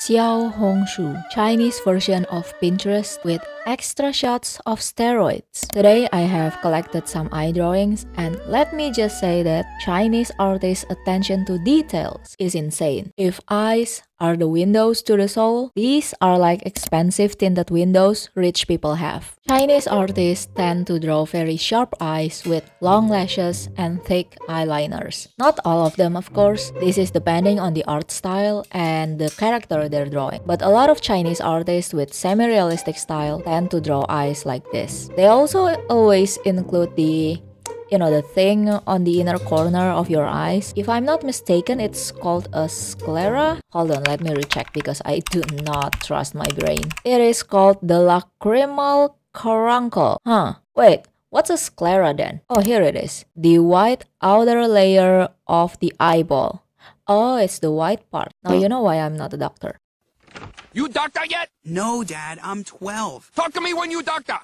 Xiaohongshu, Chinese version of Pinterest with extra shots of steroids. Today I have collected some eye drawings, and let me just say that Chinese artists' attention to details is insane. If eyes are the windows to the soul, these are like expensive tinted windows rich people have. Chinese artists tend to draw very sharp eyes with long lashes and thick eyeliners. Not all of them, of course. This is depending on the art style and the character they're drawing. But a lot of Chinese artists with semi-realistic style tend to draw eyes like this. They also always include the thing on the inner corner of your eyes. If I'm not mistaken, it's called a sclera. Hold on, let me recheck because I do not trust my brain. It is called the lacrimal caruncle. Wait, what's a sclera then? Oh, here it is. The white outer layer of the eyeball. Oh, it's the white part. Now you know why I'm not a doctor. You doctor yet? No, Dad, I'm 12. Talk to me when you doctor.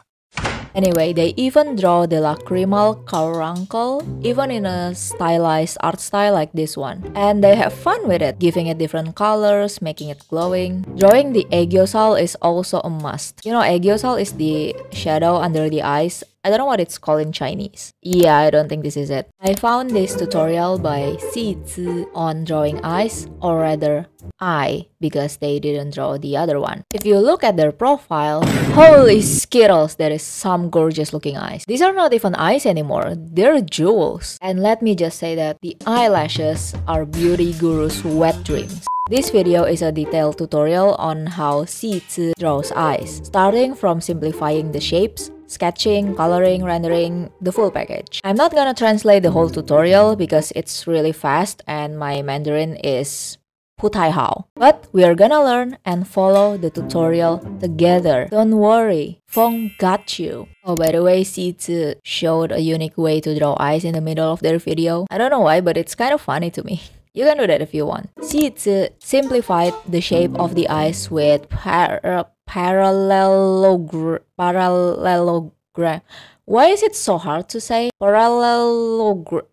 Anyway, they even draw the lacrimal caruncle, even in a stylized art style like this one. And they have fun with it, giving it different colors, making it glowing. Drawing the aegyosal is also a must. You know, aegyosal is the shadow under the eyes. I don't know what it's called in Chinese. Yeah, I don't think this is it. I found this tutorial by Xi Zi on drawing eyes, or rather, eye, because they didn't draw the other one. If you look at their profile, holy Skittles, there is some gorgeous looking eyes. These are not even eyes anymore, they're jewels. And let me just say that the eyelashes are beauty guru's wet dreams. This video is a detailed tutorial on how Xi Zi draws eyes, starting from simplifying the shapes, sketching, coloring, rendering, the full package. I'm not gonna translate the whole tutorial because it's really fast and my Mandarin is Putai Hao. But we are gonna learn and follow the tutorial together. Don't worry, Feng got you. Oh, by the way, Xi Zi showed a unique way to draw eyes in the middle of their video. I don't know why, but it's kind of funny to me. You can do that if you want. Xi Zi simplified the shape of the eyes with parallelogram. Why is it so hard to say? Parallelogram.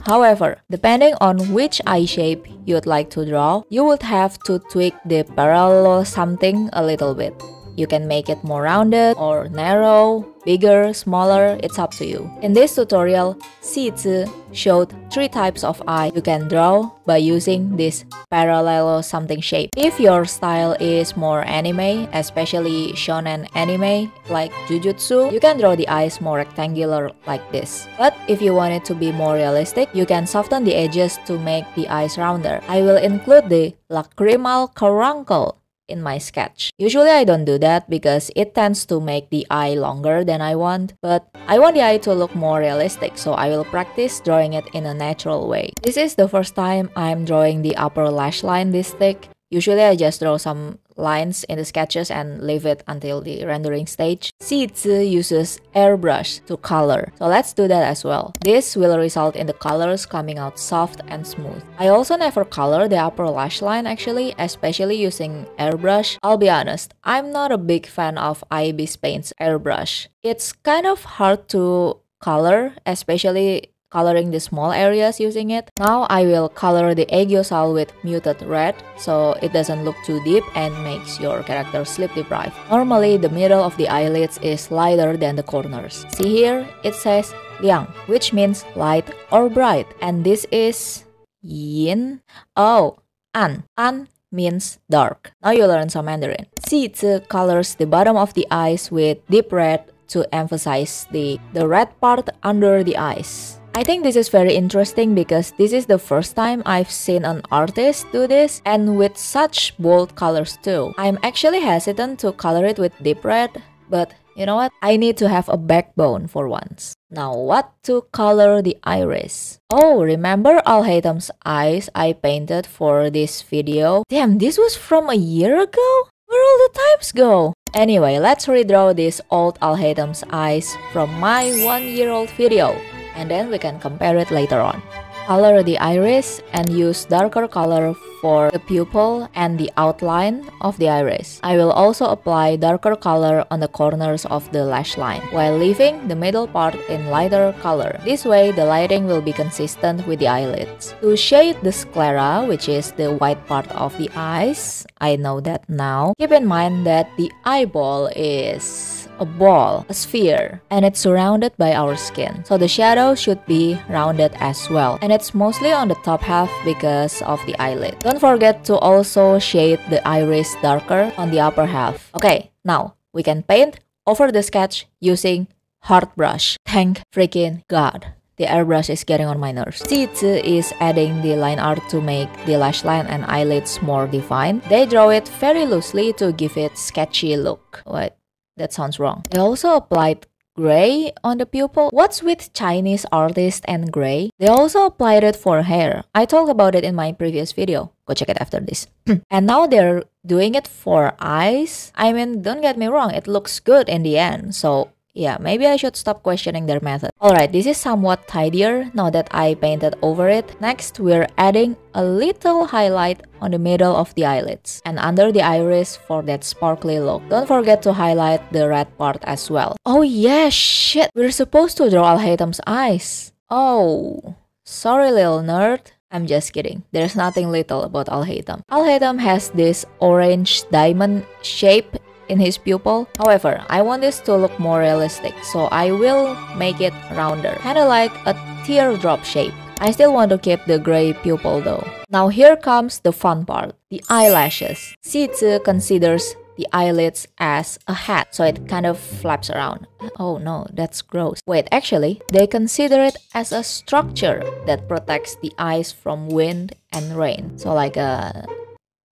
However, depending on which eye shape you'd like to draw, you would have to tweak the parallel something a little bit. You can make it more rounded or narrow, bigger, smaller, it's up to you. In this tutorial, Xi Zi showed 3 types of eye you can draw by using this parallel something shape. If your style is more anime, especially shonen anime like Jujutsu, you can draw the eyes more rectangular like this. But if you want it to be more realistic, you can soften the edges to make the eyes rounder. I will include the lacrimal caruncle in my sketch. Usually I don't do that because it tends to make the eye longer than I want, but I want the eye to look more realistic, so I will practice drawing it in a natural way. This is the first time I'm drawing the upper lash line this thick. Usually I just draw some lines in the sketches and leave it until the rendering stage. Xi Zi uses airbrush to color, so let's do that as well. This will result in the colors coming out soft and smooth. I also never color the upper lash line actually, especially using airbrush. I'll be honest, I'm not a big fan of IB Paint's airbrush. It's kind of hard to color, especially coloring the small areas using it. Now I will color the aegyosal with muted red so it doesn't look too deep and makes your character sleep deprived. Normally the middle of the eyelids is lighter than the corners. See here, it says liang, which means light or bright, and this is yin. Oh, an. An means dark. Now you learn some Mandarin. Xi Zi colors the bottom of the eyes with deep red to emphasize the red part under the eyes. I think this is very interesting because this is the first time I've seen an artist do this, and with such bold colors too. I'm actually hesitant to color it with deep red, but you know what? I need to have a backbone for once. Now what to color the iris? Oh, remember Al-Haytham's eyes I painted for this video? Damn, this was from a year ago? Where all the times go? Anyway, let's redraw this old Al-Haytham's eyes from my 1-year-old video, and then we can compare it later on. color the iris and use darker color for the pupil and the outline of the iris. I will also apply darker color on the corners of the lash line, while leaving the middle part in lighter color. This way, the lighting will be consistent with the eyelids. To shade the sclera, which is the white part of the eyes, I know that now, keep in mind that the eyeball is a ball, a sphere, and it's surrounded by our skin. So the shadow should be rounded as well. And it's mostly on the top half because of the eyelid. Don't forget to also shade the iris darker on the upper half. Okay, now we can paint over the sketch using hard brush. Thank freaking God. The airbrush is getting on my nerves. Zizi is adding the line art to make the lash line and eyelids more defined. They draw it very loosely to give it sketchy look. Wait, that sounds wrong. They also applied gray on the pupil. What's with Chinese artists and gray? They also applied it for hair. I talked about it in my previous video. Go check it after this. And now they're doing it for eyes. I mean, don't get me wrong, it looks good in the end. So yeah, maybe I should stop questioning their method. Alright, this is somewhat tidier now that I painted over it. Next, we're adding a little highlight on the middle of the eyelids and under the iris for that sparkly look. Don't forget to highlight the red part as well. Oh yeah, shit! We're supposed to draw Al-Haytham's eyes. Oh, sorry little nerd. I'm just kidding. There's nothing little about Al-Haytham. Al-Haytham has this orange diamond shape in his pupil. However, I want this to look more realistic, so I will make it rounder, kinda like a teardrop shape. I still want to keep the gray pupil though. Now here comes the fun part, the eyelashes. Zizi considers the eyelids as a hat, so it kind of flaps around. Oh no, that's gross. Wait, actually, they consider it as a structure that protects the eyes from wind and rain. So like a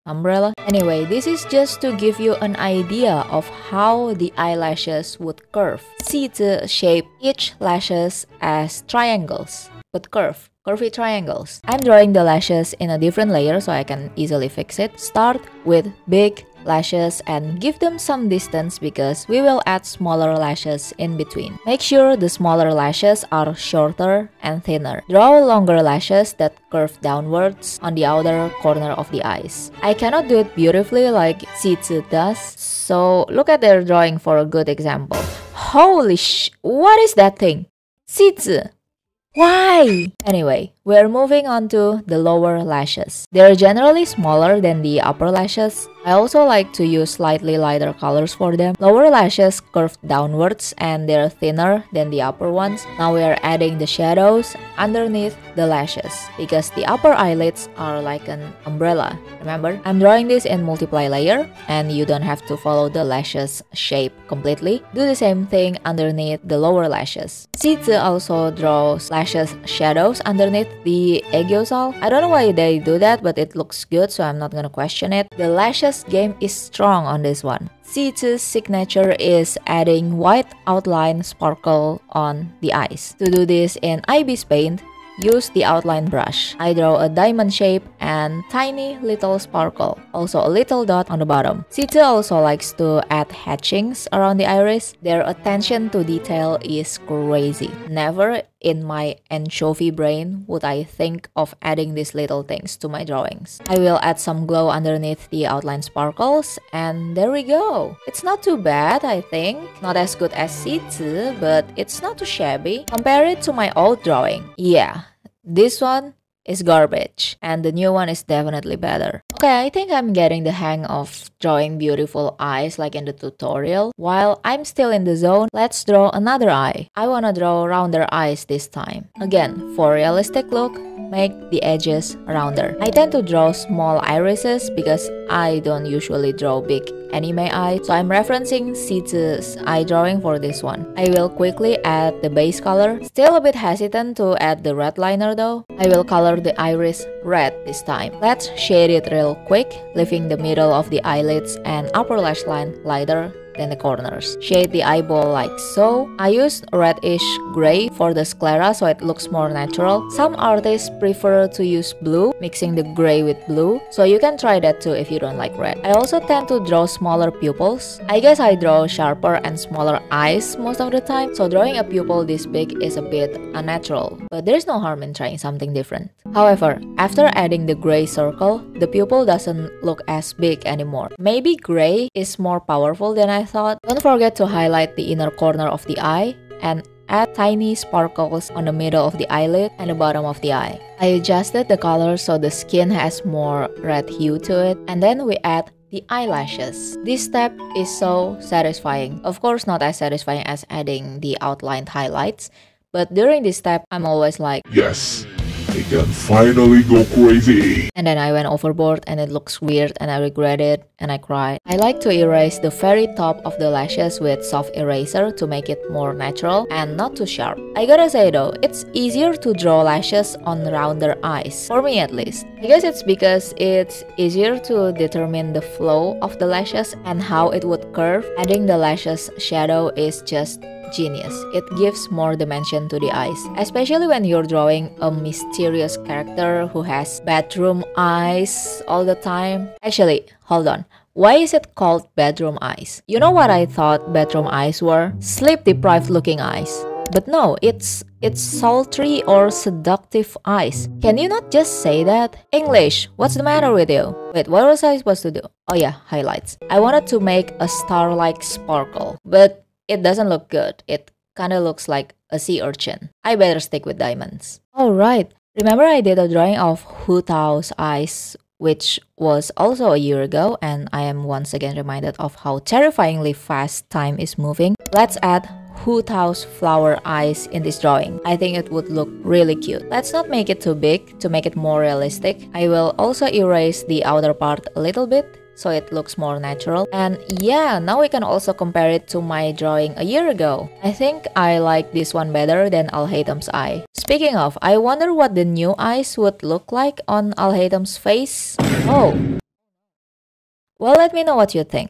umbrella. Anyway, this is just to give you an idea of how the eyelashes would curve. Zizi shape each lashes as triangles, but curvy triangles. I'm drawing the lashes in a different layer so I can easily fix it. Start with big lashes and give them some distance because we will add smaller lashes in between. Make sure the smaller lashes are shorter and thinner. Draw longer lashes that curve downwards on the outer corner of the eyes. I cannot do it beautifully like Zizi does, so look at their drawing for a good example. Holy what is that thing? Zizi! Why? Anyway, we're moving on to the lower lashes. They're generally smaller than the upper lashes. I also like to use slightly lighter colors for them. Lower lashes curve downwards and they're thinner than the upper ones. Now we are adding the shadows underneath the lashes because the upper eyelids are like an umbrella. Remember? I'm drawing this in multiply layer and you don't have to follow the lashes shape completely. Do the same thing underneath the lower lashes. Zizi also draws lashes shadows underneath the aegyosal. I don't know why they do that, but it looks good, so I'm not gonna question it. The lashes game is strong on this one. Zizi's signature is adding white outline sparkle on the eyes. To do this in IBIS paint, use the outline brush. I draw a diamond shape and tiny little sparkle, also a little dot on the bottom. Zizi also likes to add hatchings around the iris. Their attention to detail is crazy. Never in my anchovy brain would I think of adding these little things to my drawings. I will add some glow underneath the outline sparkles and there we go. It's not too bad, I think. Not as good as Zizi, but it's not too shabby. Compare it to my old drawing. Yeah, this one is garbage and the new one is definitely better. Okay, I think I'm getting the hang of drawing beautiful eyes like in the tutorial. While I'm still in the zone, let's draw another eye. I wanna draw rounder eyes this time. Again, for realistic look, make the edges rounder. I tend to draw small irises because I don't usually draw big anime eye, so I'm referencing Zizi's eye drawing for this one. I will quickly add the base color. Still a bit hesitant to add the red liner though. I will color the iris red this time. Let's shade it real quick, leaving the middle of the eyelids and upper lash line lighter than the corners. Shade the eyeball like so. I used reddish gray for the sclera so it looks more natural. Some artists prefer to use blue, mixing the gray with blue, so you can try that too if you don't like red. I also tend to draw smaller pupils. I guess I draw sharper and smaller eyes most of the time, so drawing a pupil this big is a bit unnatural, but there's no harm in trying something different. However, after adding the gray circle, the pupil doesn't look as big anymore. Maybe gray is more powerful than I thought. Don't forget to highlight the inner corner of the eye and add tiny sparkles on the middle of the eyelid and the bottom of the eye. I adjusted the color so the skin has more red hue to it, and then we add the eyelashes. This step is so satisfying. Of course, not as satisfying as adding the outlined highlights, but during this step, I'm always like, yes, I can finally go crazy. And then I went overboard and it looks weird and I regret it and I cried. I like to erase the very top of the lashes with soft eraser to make it more natural and not too sharp. I gotta say though, it's easier to draw lashes on rounder eyes, for me at least. I guess it's because it's easier to determine the flow of the lashes and how it would curve. Adding the lashes shadow is just genius. It gives more dimension to the eyes, especially when you're drawing a mysterious character who has bedroom eyes all the time. Actually, hold on. Why is it called bedroom eyes? You know what I thought bedroom eyes were? Sleep-deprived looking eyes. But no, it's sultry or seductive eyes. Can you not just say that? English, what's the matter with you? Wait, what was I supposed to do? Oh yeah, highlights. I wanted to make a star-like sparkle, but it doesn't look good. It kinda looks like a sea urchin. I better stick with diamonds. Alright, remember I did a drawing of Hu Tao's eyes, which was also a year ago, and I am once again reminded of how terrifyingly fast time is moving. Let's add Hu Tao's flower eyes in this drawing. I think it would look really cute. Let's not make it too big to make it more realistic. I will also erase the outer part a little bit so it looks more natural. And yeah, now we can also compare it to my drawing a year ago. I think I like this one better than Al-Haytham's eye. Speaking of, I wonder what the new eyes would look like on Al-Haytham's face. Oh. Well, let me know what you think.